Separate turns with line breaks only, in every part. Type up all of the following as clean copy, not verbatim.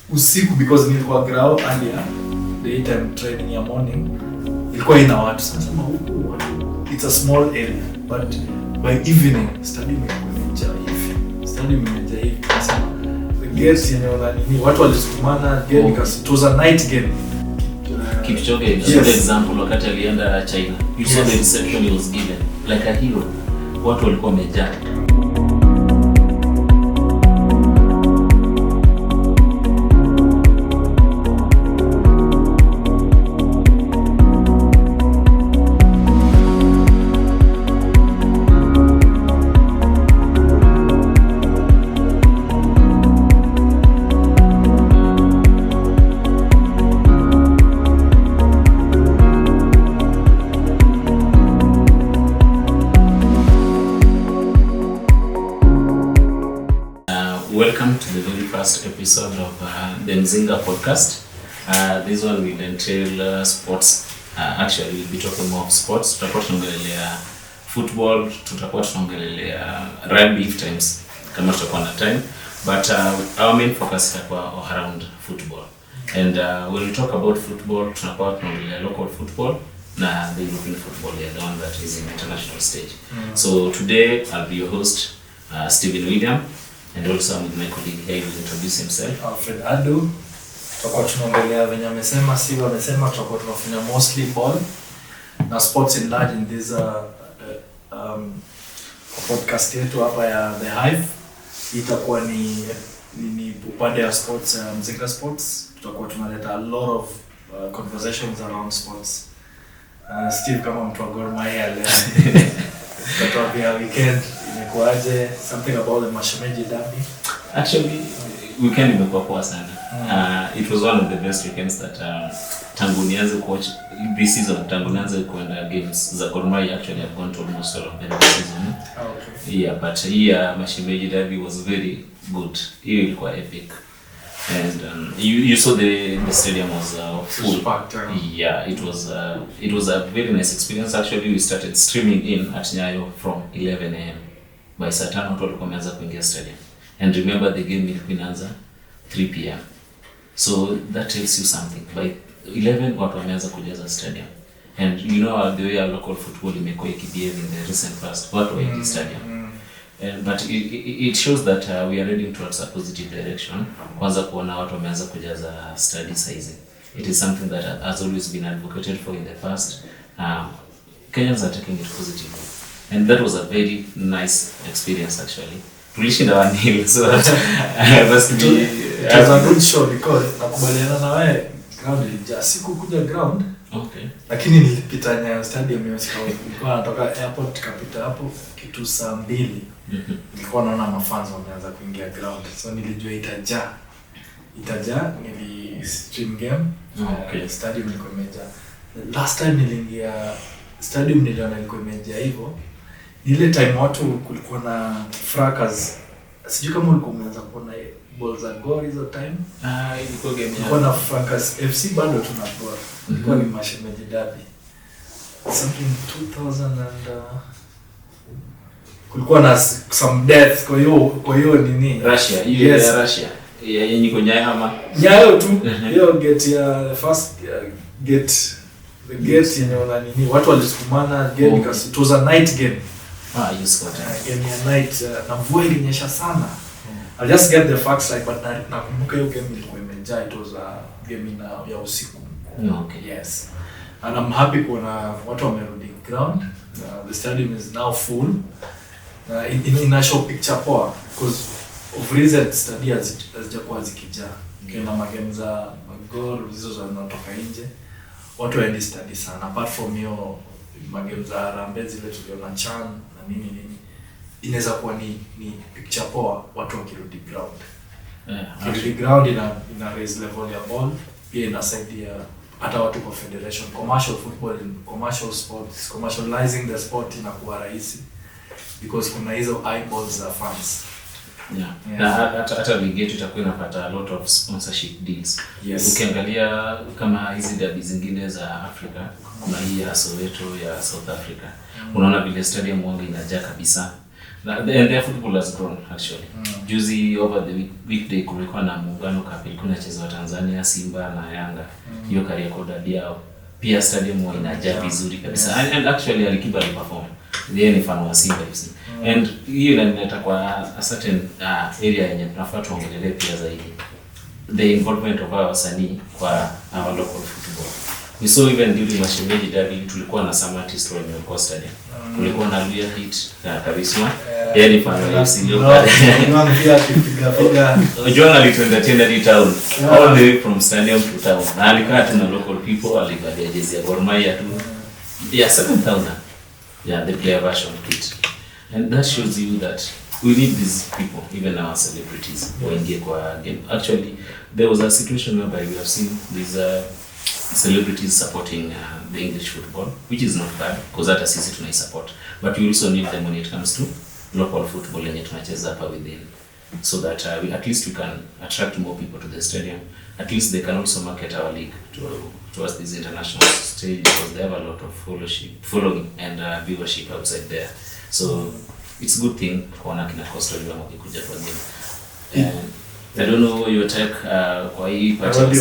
usiku because nilikuwa ground earlier daytime training ya morning ilikuwa ina watu sasa huku it's a small area but by evening stadium imejaa hivi sasa the gates yenyewe nini watu walisukumana game because it was a night game.
Kipchoge is an example wakati alienda China. You saw the reception he was given like a hero. Watu walikuwa wamejaa. Welcome to the very first episode of the Mzinga podcast. This one will entail sports. Actually, we'll be talking more of sports. Tutakuwa tunaongelea football, tutakuwa tunaongelea rugby if times kama tutakuwa na time. But our main focus itakuwa around football. And when we talk about football, tutakuwa tunaongelea local football na the European football, the one that is in international stage. So today I'll be your host, Stephen William. And also with my colleague here will introduce himself.
Alfred Adu. Tutakuwa tunaongelea venye amesema tutakuwa tunafanya mostly ball na sports in large in this podcast yetu hapa ya The Hive. Itakuwa ni upande ya sports, Mzinga Sports. Tutakuwa tunaleta a lot of conversations around sports. Steve kama mtu wa Gor Mahia leo. Tutakuwa weekend imekuaje, something about the Mashemeji derby.
Actually weekend imekuwa poa sana. It was one of the best weekends that tangu nianze coach this season, tangu nianze kuenda games za Gor Mahia. Actually I've gone to almost all of them this season.
Okay.
Yeah, but here Mashemeji derby was very good. Hiyo ilikuwa epic. And you saw the stadium was full. Yeah, it was a very nice experience. Actually we started streaming in at Nyayo from 11 a.m. By saa 5 watu walikuwa wameanza kuingia stadium. And remember the game ilikuwa inaanza 3 p.m. So that tells you something. By 11 watu wameanza kujaza stadium. And you know the way our local football imekuwa ikibehave in the recent past. Watu wa in stadium. But it shows that we are heading towards a positive direction. Kwanza kuona watu wameanza kujaza study size. It is something that has always been advocated for in the past. Kenyans are taking it positively. And that was a very nice experience actually. Tulishinda 1-0 so it was
a good show because nakubaliana na wewe ground ilijaa. Sikukuja ground.
Okay.
Lakini nilipita Nyayo stadium hiyo siku. Nilikuwa natoka airport tukapita hapo kitu saa 2. Nilikuwa naona mafans wameanza kuingia ground. So nilijua itajaa stream game.
Okay.
Stadium ilikuwa imejaa. Last time niliingia stadium niliona ilikuwa imejaa hivyo. Ile time watu kulikuwa na fracas. Sijui kama ulikuwa umeanza kuona balls za Gor hizo time.
Ilikuwa game ya.
Kulikuwa na fracas FC bado tunapoa. Ilikuwa ni Mashemeji derby. Something 2000 and kulikuwa na some deaths kwa hiyo nini
Russia, ile ya Russia. Yenye iko Nyayo
tu. Hiyo gate ya first gate the gate yenye na nini watu walisukumana game because it was a night game.
Yes, got it.
Game ya night na mvua ilinyesha sana. I'll just get the facts right but nakumbuka hiyo game ilikuwa imejaa. It was a game ya usiku.
Okay.
Yes. And I'm happy kuona watu wamerudi ground. The stadium is now full. In a show picture poa because of recent study hazijakuwa zikijaa. Kuna magame za Gor hizo zinatoka nje. Watu waendi study sana. Apart from hiyo magame za Harambee zile tuliona Chan na nini inaweza kuwa ni picture poa watu wakirudi ground. Kirudi ground ina raise level ya ball, pia inasaidia hata watu kwa federation. Commercial football, commercial sports, commercializing the sport inakuwa rahisi because kuna hizo eyeballs za fans.
Na hata ligi yetu itakuwa inapata a lot of sponsorship deals.
Yes.
Ukiangalia kama hizi derby zingine za Afrika, kuna hii ya Soweto ya South Africa. Unaona vile stadium wanga inajaa kabisa. And their football has grown actually. Juzi over the weekday kulikuwa na Muungano Cup ilikuwa inachezwa Tanzania, Simba na Yanga. Hiyo Kariakoo Derby yao. Pia stadium huwa inajaa vizuri kabisa. And actually Alikiba aliperform. Yeye ni fan wa Simba FC. And hiyo inaleta kwa a certain area yenye tunafaa tuongelee pia zaidi. The involvement of our wasanii kwa our local football. We saw even during Mashemeji Derby tulikuwa na some artists wenye walikuwa stadium. Kulikuwa na Luya Hit na Karisma. Yeye ni fan wa FC Leopards. John alituentertain town all the way from stadium to town. Na alikaa tu na local people, alivalia jezi ya Gor Mahia tu. Yeah, 7,000. Yeah, the player version kit. And that shows you that we need these people, even our celebrities, waingie kwa game. Actually, there was a situation whereby we have seen these celebrities supporting the English football, which is not bad, because hata sisi tunai support. But we also need them when it comes to local football yenye tunacheza hapa within. So that at least we can attract more people to the stadium. At least they can also market our league towards this international stage, because they have a lot of following and viewership outside there. So it's a good thing kuona kina Coastal wakikuja kwa game. I don't know your take kwa hii part of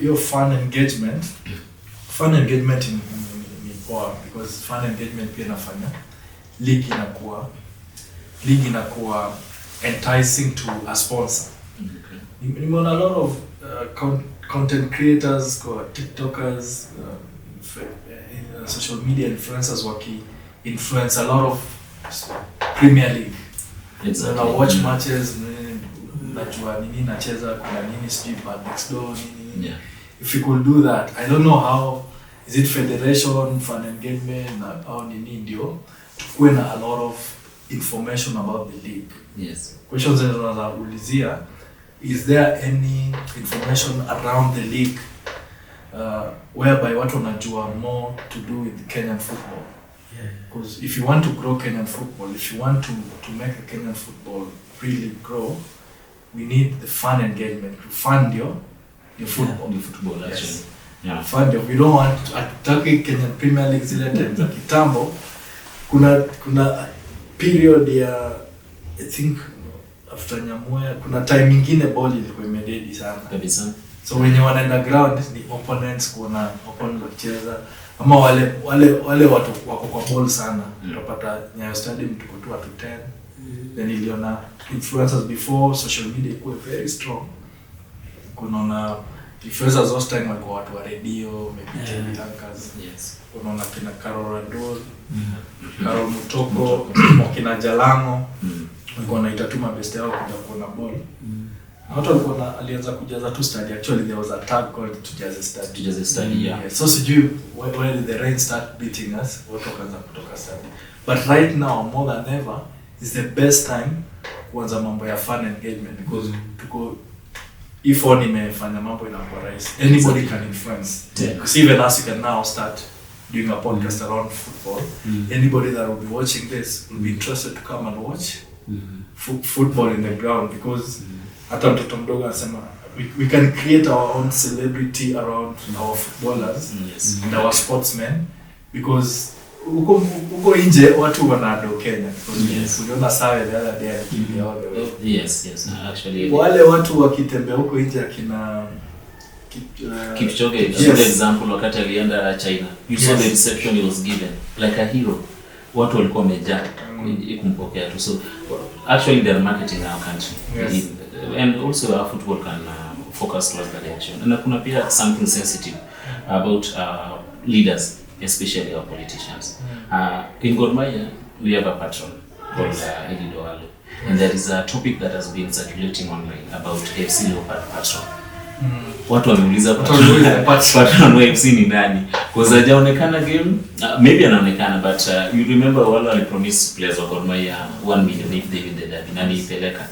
your fan engagement. Fan engagement ni poa, because fan engagement pia inafanya league inakuwa enticing to a sponsor. Nimeona a lot of content creators, TikTokers, social media influencers influence a lot of Premier League.
Exactly.
Watch matches, najua nini nacheza, kuna nini sijui next door nini.
Yeah.
If you could do that, I don't know how, is it federation, fan engagement, au nini ndio tukuwe na a lot of information about the league.
Yes.
Questions zinaweza ulizia, is there any information around the league whereby watu wanajua more to do with Kenyan football? Because if you want to grow Kenyan football, if you want to make a Kenyan football really grow, we need the fan engagement to fund your football.
The football actually.
Yes.
Yeah.
Fund your, we don't want ataki Kenyan Premier League zile times za kitambo. Kuna period ya I think after Nyamoya kuna time nyingine ball ilikuwa imededi sana
kabisa.
So wenye wanaenda ground ni opponents, kuona opponent wakicheza ama wale watu wako kwa ball sana. Utapata Nyayo Stadium tuko tu watu 10. Then iliona influencers before social media ikuwa very strong. Kunaona influencers those time walikuwa watu wa radio, maybe TV anchors.
Yes.
Kunaona kina Carol Randol, Carol Mutoko, kina Jalango. Walikuwa wanaita tu mabeste yao kuja kuona ball. Watu walikuwa alianza kujaza tu study. Actually there was a tag called Tujaze Study. Yeah. So sijui where did the rain start beating us, watu wakaanza kutoka study. But right now more than ever is the best time kuanza mambo ya fan engagement, because tuko phone imefanya mambo inakuwa rahisi. Anybody can influence. Because even us, you can now start doing a podcast around football. Anybody that will be watching this will be interested to come and watch football in the ground, because hata mtoto mdogo anasema we can create our own celebrity around our footballers and our sportsmen, because uko nje watu wanado Kenya. Uliona sawa the other day akimbia all the way.
Yes, actually.
Wale watu wakitembea huko nje akina
Kipchoge, good example, wakati alienda China. You saw the reception he was given like a hero. Watu walikuwa wamejaa kumpokea tu. So actually they are marketing our country.
Yes.
And also our football can focus towards that direction. And kuna pia something sensitive about leaders, especially our politicians. In Gor Mahia, we have a patron called Eddie Doalo. And there is a topic that has been circulating online about FC Leopard patron. Watu wameuliza patron wa FC ni nani? Because hajaonekana game, maybe anaonekana, but you remember wale walipromise players wa Gor Mahia 1 million if they win the derby. Nani ipeleka?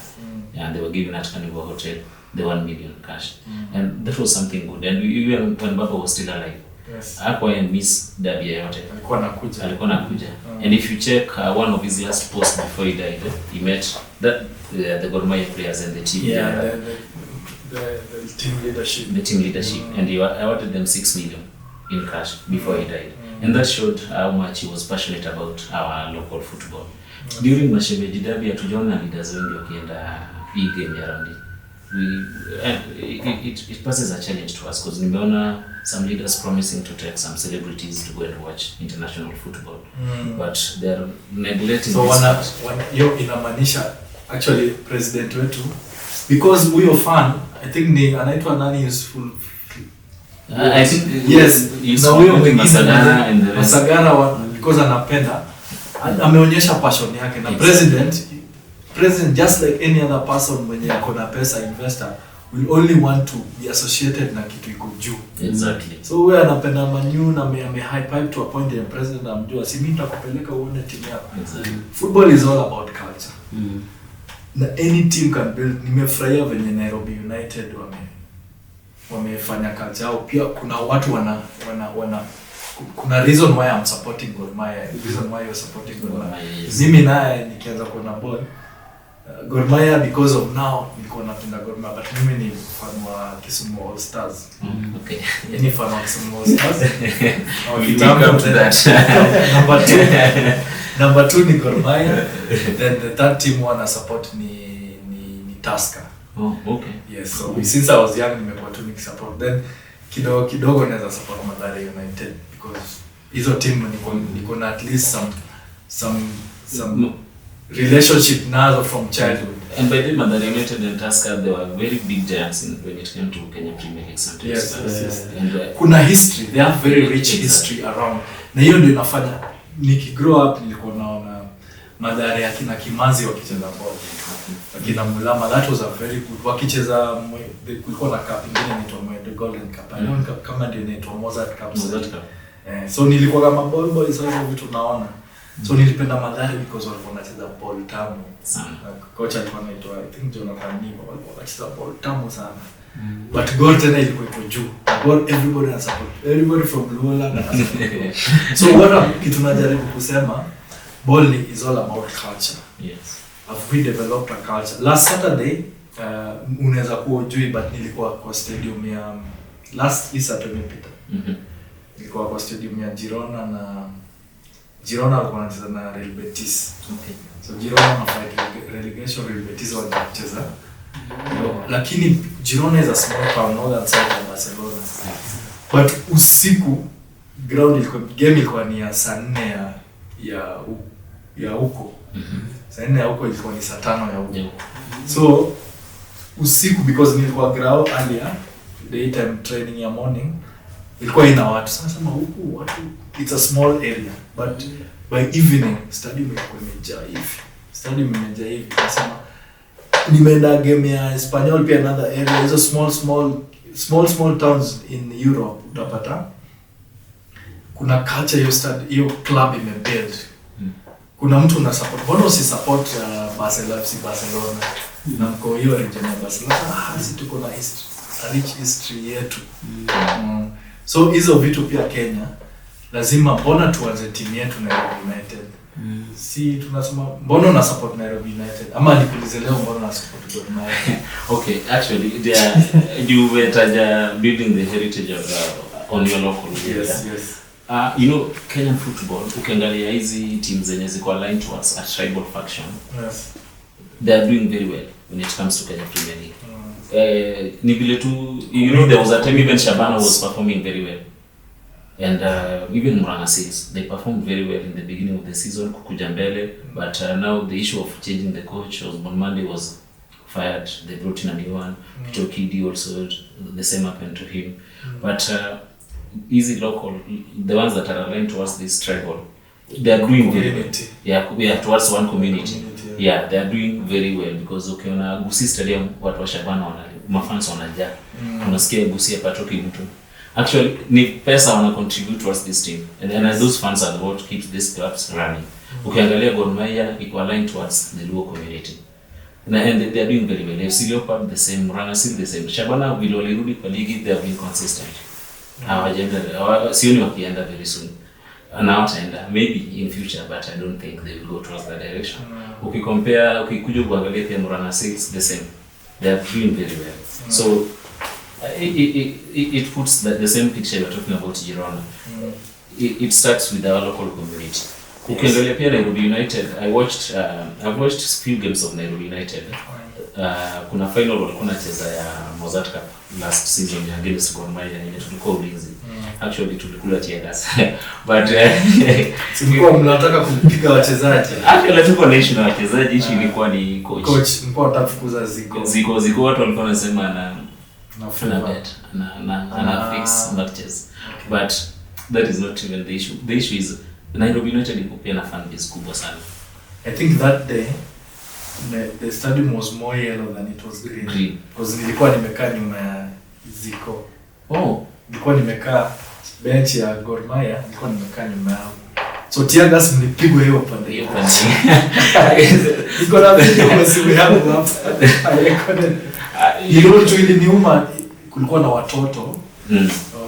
And they were given at Carnival Hotel the 1 million cash. And that was something good. And even when Baba was still alive, hakuwa miss derby yote. Alikuwa anakuja. And if you check one of his last posts before he died, he met the Gor Mahia players and the team.
The team leadership.
The team leadership. And he awarded them 6 million in cash before he died. And that showed how much he was passionate about our local football. During Mashemeji Derby hatujaona leaders wengi wakienda hii game ya round. It poses a challenge to us because nimeona some leaders promising to take some celebrities to go and watch international football, but they're neglecting
so hiyo inamaanisha actually president wetu, because huyo fan I think ni anaitwa nani useful,
I think
yes, na huyo mwingine Masagara because anapenda, ameonyesha passion yake na president just like any other person mwenye ako na pesa, investor will only want to be associated na kitu iko juu.
Exactly.
So wewe anapenda Manu na ame hype to a point the president amjua, si mimi nitakupeleka uone timu yako.
Exactly.
Football is all about culture. Na any team can build. Nimefurahia venye Nairobi United wamefanya culture yao. Pia kuna watu wana kuna reason why I'm supporting Gor Mahia, reason why you're supporting Gor Mahia. Mimi naye nikianza kuona ball Gor Mahia because of now niko napenda Gor Mahia, but mimi ni fan wa Kisumu All Stars.
Okay.
Ni fan wa Kisumu All Stars.
We'll come to that.
Number 2 ni Gor Mahia. Then the third team wana support ni Tusker.
Oh, okay.
Yes, so since I was young nimekuwa tu nikisupport. Then kidogo naweza support Mathare United because hizo team niko na at least some relationship nazo from childhood.
And by the Mathare United and Tusker, they were very big giants when it came to Kenya Premier League sometimes.
Yes.
And
kuna history, they have very rich history around. Na hiyo ndio inafanya nikigrow up nilikuwa naona Mathare ya kina Kimanzi wakicheza ball. Akina Mulama, that was a very good. Wakicheza kulikuwa na cup ingine inaitwa the Golden Cup. I don't know kama ndio inaitwa Mozart Cup. So nilikuwa kama ball boys hizo vitu naona. So nilipenda Mathare because walikuwa wanacheza ball tamu sana. Coach alikuwa anaitwa I think Jonathan Nibo, walikuwa wanacheza ball tamu sana. But Gor tena ilikuwa iko juu. Gor everybody has support. Everybody from Luola na support. So what kitu najaribu kusema, ball is all about culture.
Yes.
Have we developed a culture? Last Saturday unaweza kuwa ujui, but nilikuwa kwa stadium ya last Saturday imepita. Nilikuwa kwa stadium ya Girona na Girona walikuwa wanacheza na Real Betis.
Okay.
So Girona wana fight relegation, Real Betis wanacheza. Lakini Girona is a small town northern side of Barcelona. But usiku ground game ilikuwa ni ya saa 4 ya huko. Saa 4 ya huko ilikuwa ni saa 5 ya huko. So usiku because nilikuwa ground earlier daytime training ya morning ilikuwa ina watu. Sasa huku watu, it's a small area but by evening stadium ilikuwa imejaa hivi. Nasema nimeenda game ya Espanyol pia another area, hizo small towns in Europe utapata kuna culture hiyo club imebuild. Kuna mtu una support, mbona usi support Barcelona na mko hiyo region ya Barcelona, sisi tuko na history, a rich history yetu. So hizo vitu pia Kenya lazima, mbona tuanze timu yetu Nairobi United. Si tunasema mbona una support Nairobi United ama nikuulize leo mbona una support Gor Mahia?
Okay, actually you were building the heritage of on your local area.
Yes.
You know, Kenyan football, ukiangalia hizi teams zenye ziko aligned towards a tribal faction.
Yes.
They are doing very well when it comes to Kenya Premier League. Ni vile tu, you know, there was a time even Shabana was performing very well. And even Murang'a Seals, they performed very well in the beginning of the season, kukuja mbele, but now the issue of changing the coach, Osborn Monday was fired, they brought in a new one, Peter Kidi also, the same happened to him. But easy local, the ones that are aligned towards this tribal, they are doing very well. Yeah, towards one community. Yeah, they are doing very well because ukiona Gusii Stadium, watu wa Shabana mafans wanajaa. Unasikia Gusii hapatoki mtu. Actually, ni pesa wana contribute towards this team, and then those funds are what keeps these clubs running. Ukiangalia Gor Mahia iko aligned towards the Luo community, and they are doing very well. FC Leopard the same, Murang'a Seal the same. Shabana vile walirudi kwa ligi, they have been consistent. Hawajaenda, sioni wakienda very soon. Anaotaenda maybe in future, but I don't think they will go towards that direction. Ukikuja kuangalia pia Murang'a Seal the same. They are doing very well. So it puts the same picture we're talking about Girona. It starts with our local community. Ukiangalia pia Nairobi United, I've watched few games of Nairobi United. Kuna final walikuwa wanacheza ya Mozart Cup last season ya against Gor Mahia yenye tulikuwa Ulinzi. Actually tulikula tear gas. But
tulikuwa mnataka kumpiga wachezaji.
Actually tulikuwa naishi na wachezaji, issue ilikuwa ni coach.
Coach mlikuwa mtafukuza
Ziko watu walikuwa wanasema na bet na fix matches. But that is not even the issue. The issue is Nairobi United iko pia na fan base kubwa sana.
I think that day the stadium was more yellow than it was green. Because nilikuwa nimekaa nyuma ya Ziko. Nilikuwa nimekaa bench ya Gor Mahia, nilikuwa nimekaa nyuma yao. So tear gas mlipigwa hiyo pande hiyo. Niko na video simu yangu hapa. Hiyo tu iliniuma, kulikuwa na watoto.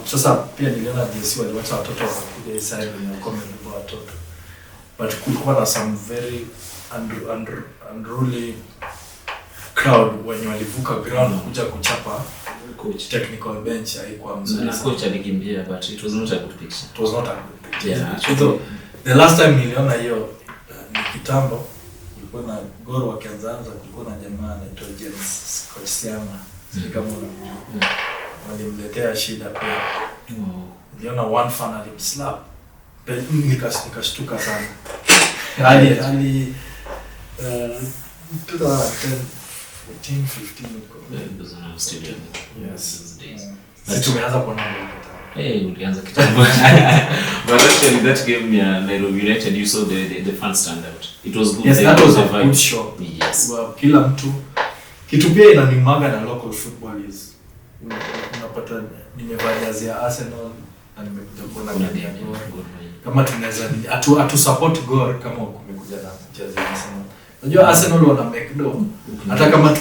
Sasa pia niliona JC waliwacha watoto wakuja side na comment kwa watoto. But kulikuwa na some very unruly crowd when walivuka ground kuja kuchapa coach. Technical bench haikuwa mzuri.
Na coach alikimbia, but it was not a good picture.
It was not a good picture. Yeah. So the last time niliona hiyo ni kitambo, kulikuwa na Gor wakianza kulikuwa na jamaa anaitwa James Coach Siama. Kama walimletea shida pia. Niliona one fan alimslap. Nikashtuka sana. Hali 2010 14 15
because on our stadium.
Yes. Sisi tumeanza kuona mbele.
Ulianza kitambo. But actually that game ya Nairobi United, you saw the fans stand out. It was good.
Yes, that was a good show.
Yes.
Well, kila mtu kitu pia inanimaga na local football is unapata nimevaa jezi ya Arsenal na nimekuja kuona game ya Gor. Kama tunaweza atu support Gor kama kumekuja na jezi ya Arsenal. Unajua Arsenal wana make do. Hata kama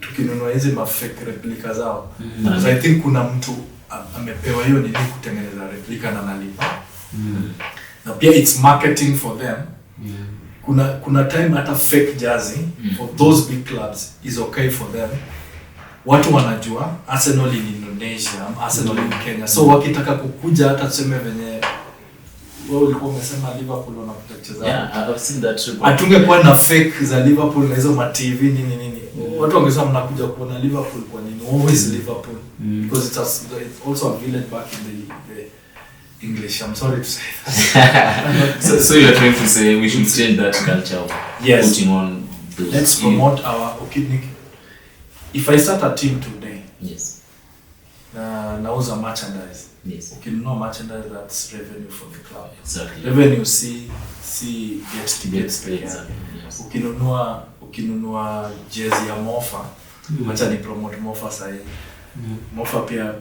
tukinunua hizi fake replica zao. So I think kuna mtu amepewa hiyo nini kutengeneza replica na analipa. Na pia it's marketing for them. Kuna time hata fake jersey for those big clubs is okay for them. Watu wanajua Arsenal in Indonesia, Arsenal in Kenya. So wakitaka kukuja hata tuseme venye wewe ulikuwa umesema Liverpool wanakuja kucheza.
Yeah, I've seen that too.
Atungekuwa na fake za Liverpool na hizo ma TV nini. Watu wangesema mnakuja kuona Liverpool kwa nini? Always Liverpool. Because it's also a village back in the English. I'm sorry to say that.
So you're trying to say we should change that culture of putting on those.
Let's promote our if I start a team today.
Yes.
Nauza merchandise.
Yes.
Ukinunua merchandise, that's revenue for the club.
Exactly.
Revenue gets paid.
Exactly. Yes.
Ukinunua jezi ya Mofa, acha ni promote Mofa sahi. Mofa pia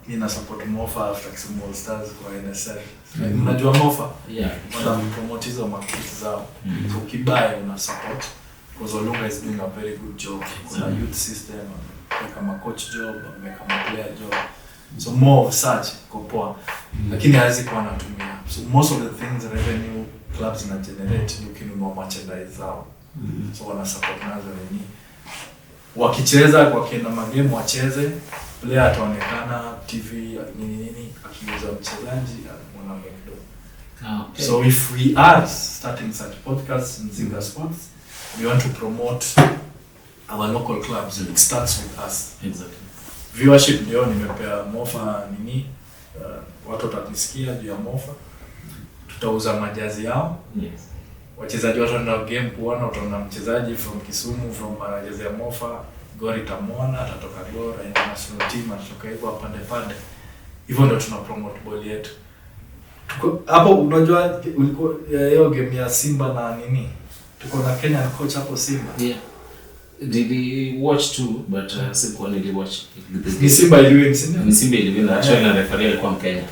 nina support Mofa after Kisumu All Stars kwa NSL. Unajua Mofa?
Yeah.
Wana promote hizo market zao. So ukibuy una support because Olunga is doing a very good job. Kuna youth system, kama coach job, kama player job. So more of such kopoa. Lakini hawezi kuwa anatumia. So most of the things revenue clubs na generate ukinunua merchandise zao. So wana support nazo nini. Wakicheza wakienda magame wacheze, player ataonekana TV nini akiuza mchezaji wana make do.
Okay.
So if we are starting such podcasts in Zinga Sports, we want to promote our local clubs. It starts with us.
Exactly.
Viewership ndio nimepea Mofa nini, watu watanisikia juu ya Mofa. Tutauza majazi yao.
Yes.
Wachezaji wataenda game kuona, utaona mchezaji from Kisumu from majazi ya Mofa, Gor itamwona, atatoka Gor international team, atatoka hivyo pande. Hivyo ndio tuna promote ball yetu. Hapo unajua ulikuwa hiyo game ya Simba na nini? Tuko na Kenyan coach hapo Simba.
Yeah. Did he watch too, but sikuwa niliwatch.
Ni Simba iliwin, Simba?
Ni Simba iliwin, actually na referee alikuwa Mkenya.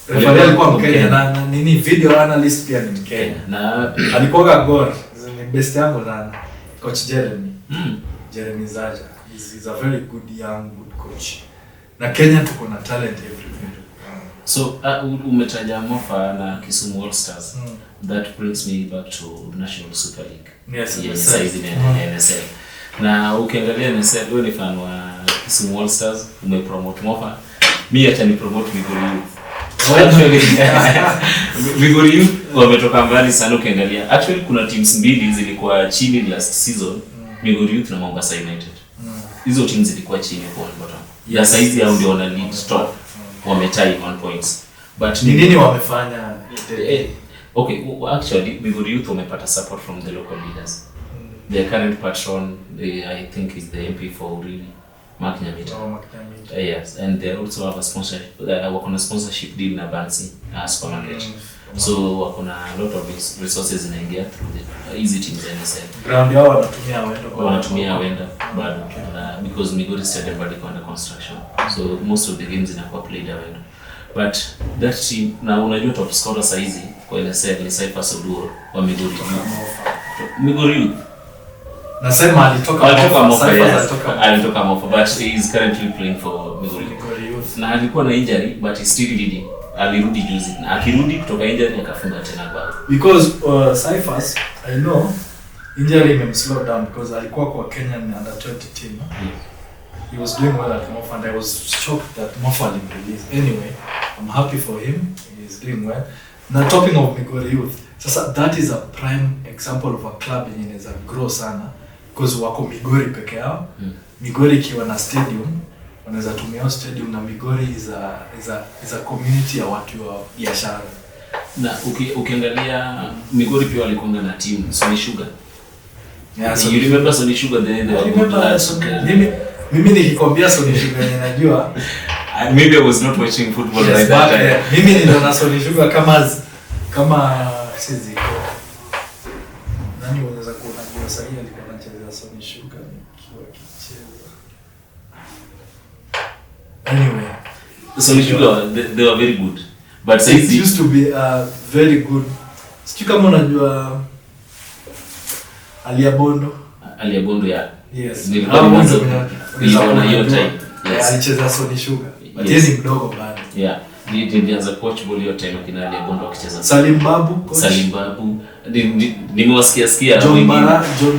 Referee alikuwa Mkenya na nini video analyst pia ni Mkenya. Na alikuwa Gor, ni best yangu sana. Coach Jeremy. Jeremy Zaja. He's a very good young coach. Na Kenya tuko na talent everywhere.
So umetaja Mofa na Kisumu All Stars. That brings me back to National Super League.
Yes,
NSL. Na ukiangalia NSL, wewe ni fan wa Kisumu All Stars, umepromote Mofa. Mimi acha ni promote Migori Youth. Actually Migori Youth wametoka mbali sana ukiangalia. Actually kuna teams mbili zilikuwa chini last season, Migori Youth na Mombasa United. Hizo teams zilikuwa chini kwa bottom. Ya saizi hao ndio wana lead top. Wametie 1 points. But
ni nini wamefanya?
Okay, actually Migori Youth wamepata support from the local leaders. Their current patron, I think is the MP for Uriri, Mark Nyamita. Yes, and they also have a sponsorship. Wako na sponsorship deal na Bansi supermarket. So wako na a lot of resources inaingia through the easy teams NSL.
Ground yao wanatumia
wenda bado because Migori Stadium bado iko under construction. So most of the games inakuwa played wenda. But that team na unajua top scorer saizi kwa NSL ni Cyphers Oduor wa Migori Youth. Migori Youth
nasema alitoka Mofa, but he is currently playing for Migori Youth.
Na alikuwa na injury but he still leading. Alirudi juzi. Na akirudi kutoka injury akafunga tena bao.
Because Cyphers, I know injury imemslow down because alikuwa kwa Kenyan under 20 team. He was doing well at Mofa and I was shocked that Mofa alimrelease. Anyway, I'm happy for him. He is doing well. Now talking of Migori Youth, sasa that is a prime example of a club yenye inaweza grow sana because wako Migori peke yao. Migori ikiwa na stadium, wanaweza tumia stadium na Migori is a community ya watu wa biashara.
Na ukiangalia Migori pia walikuwa na team Sony Sugar. Yeah, so you remember Sony Sugar
mimi nikikwambia Sony Sugar ninajua
maybe I was not watching football right that time.
Mimi niliona Sony Sugar kama sizi nani unaweza kuona kwa sasa alikuwa anacheza Sony Sugar nikiwa kicheza. Anyway,
Sony Sugar they were very good. But
it used to be very good. Sijui kama unajua Aliabondo
ya.
Yes.
Niliona hiyo time.
Yes. Alicheza Sony Sugar. But yeye ni mdogo bado.
Yeah. Nilianza coach ball hiyo time kina Aliabondo akicheza.
Salim Babu coach.
Salim Babu. Nimewasikia
John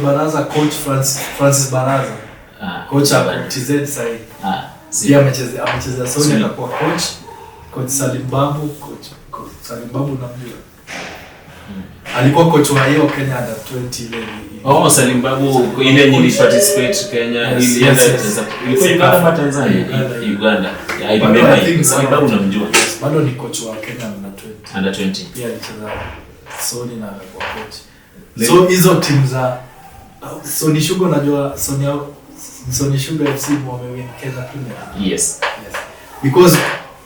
Baraza coach Francis Baraza. Coach wa TZ side. Pia amecheza Sony akakuwa coach Salim Babu coach Salim Babu namjua. Alikuwa coach wa hiyo Kenya under 20 ile.
Salim Babu ile yenye participate Kenya ile ilikuwa Tanzania Uganda. I remember Salim Babu namjua.
Bado ni coach wa Kenya
under 20.
Pia alicheza Sony na alikuwa coach. So hizo teams za Sony Sugar najua Sony Sugar FC wamewin Kenya Premier.
Yes.
Because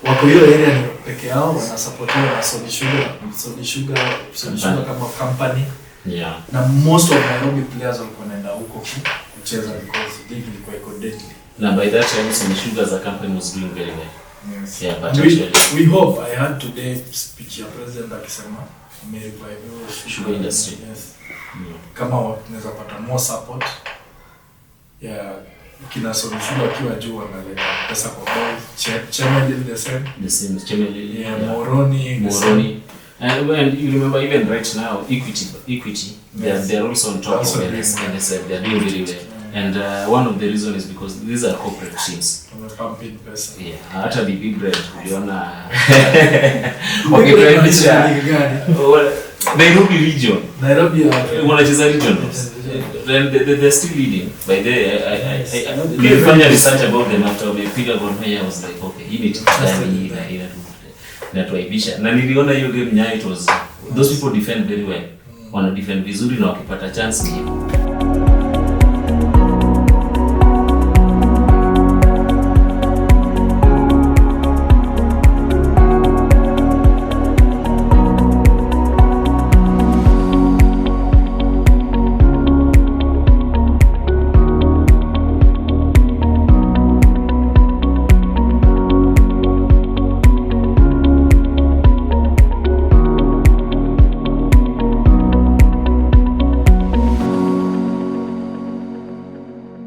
wako hiyo area ni peke yao wanasupportiwa na Sony Sugar kama company.
Yeah.
Na most of Nairobi players walikuwa wanaenda huko kucheza because league ilikuwa iko deadly.
Na by that time Sony Sugar as a company was doing very well.
Yes.
Yeah, but
we hope. I had today speech ya president akisema revive
sugar industry.
Yes. Kama tunaweza pata more support. Yeah. Kina Sony Sugar akiwa juu analeta pesa kwa ball. Chemelil the same. Chemelil. Yeah, Moroni.
And you remember even right now Equity yes. they're also on top of NSL. They're doing very well. And one of the reasons is because these are corporate teams.
Pumping pesa.
Yeah. Hata big bread uliona. Nairobi region. Wanacheza region. Then they're still leading. By the nilifanya research about them after wamepiga Gor Mahia. I was like, okay, hii ni timu gani inatuaibisha. Na niliona hiyo game Nyayo, it was those people defend very well. Wana defend vizuri na wakipata chance ni